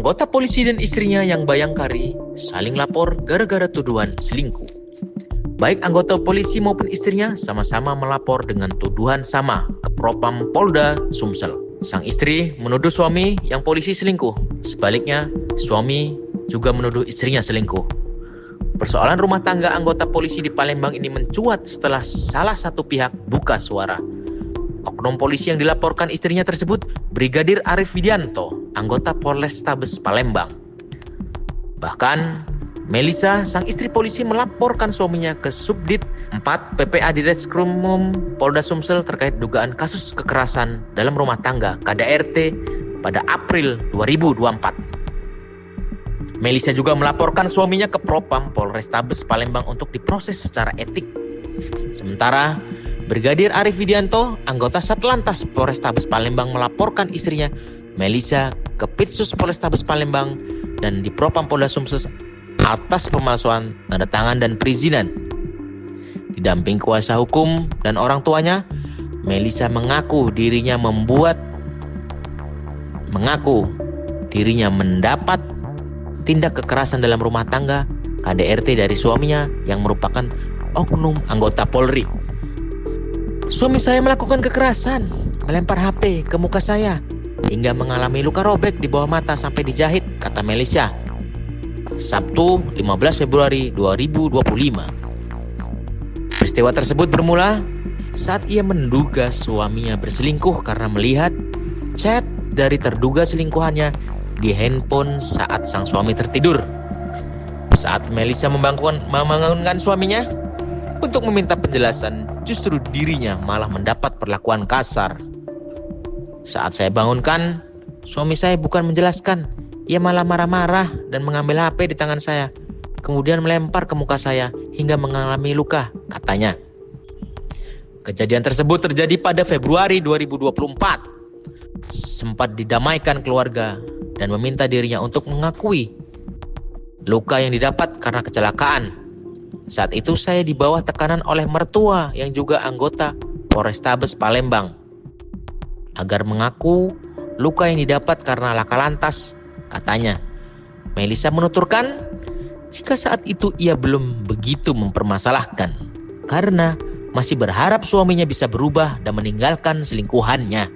Anggota polisi dan istrinya yang bayangkari saling lapor gara-gara tuduhan selingkuh. Baik anggota polisi maupun istrinya sama-sama melapor dengan tuduhan sama ke Propam Polda Sumsel. Sang istri menuduh suami yang polisi selingkuh. Sebaliknya, suami juga menuduh istrinya selingkuh. Persoalan rumah tangga anggota polisi di Palembang ini mencuat setelah salah satu pihak buka suara. Oknum polisi yang dilaporkan istrinya tersebut Brigadir Arif Widianto, anggota Polrestabes Palembang. Bahkan, Melisa, sang istri polisi melaporkan suaminya ke Subdit 4 PPA Ditreskrimum Polda Sumsel terkait dugaan kasus kekerasan dalam rumah tangga KDRT pada April 2024. Melisa juga melaporkan suaminya ke Propam Polrestabes Palembang untuk diproses secara etik. Sementara Brigadir Arif Widianto, anggota Satlantas Polrestabes Palembang melaporkan istrinya Melisa ke Pitsus Polrestabes Palembang dan di Propam Polda Sumsel atas pemalsuan tanda tangan dan perizinan. Didamping kuasa hukum dan orang tuanya, Melisa mengaku dirinya mendapat tindak kekerasan dalam rumah tangga KDRT dari suaminya yang merupakan oknum anggota Polri. Suami saya melakukan kekerasan, melempar HP ke muka saya hingga mengalami luka robek di bawah mata sampai dijahit, kata Melisa. Sabtu 15 Februari 2025. Peristiwa tersebut bermula saat ia menduga suaminya berselingkuh karena melihat chat dari terduga selingkuhannya di handphone saat sang suami tertidur. Saat Melisa membangunkan suaminya untuk meminta penjelasan, justru dirinya malah mendapat perlakuan kasar. Saat saya bangunkan, suami saya bukan menjelaskan, ia malah marah-marah dan mengambil HP di tangan saya, kemudian melempar ke muka saya hingga mengalami luka, katanya. Kejadian tersebut terjadi pada Februari 2024. Sempat didamaikan keluarga dan meminta dirinya untuk mengakui luka yang didapat karena kecelakaan. Saat itu saya di bawah tekanan oleh mertua yang juga anggota Polrestabes Palembang agar mengaku luka yang didapat karena laka lantas, katanya. Melisa menuturkan jika saat itu ia belum begitu mempermasalahkan karena masih berharap suaminya bisa berubah dan meninggalkan selingkuhannya.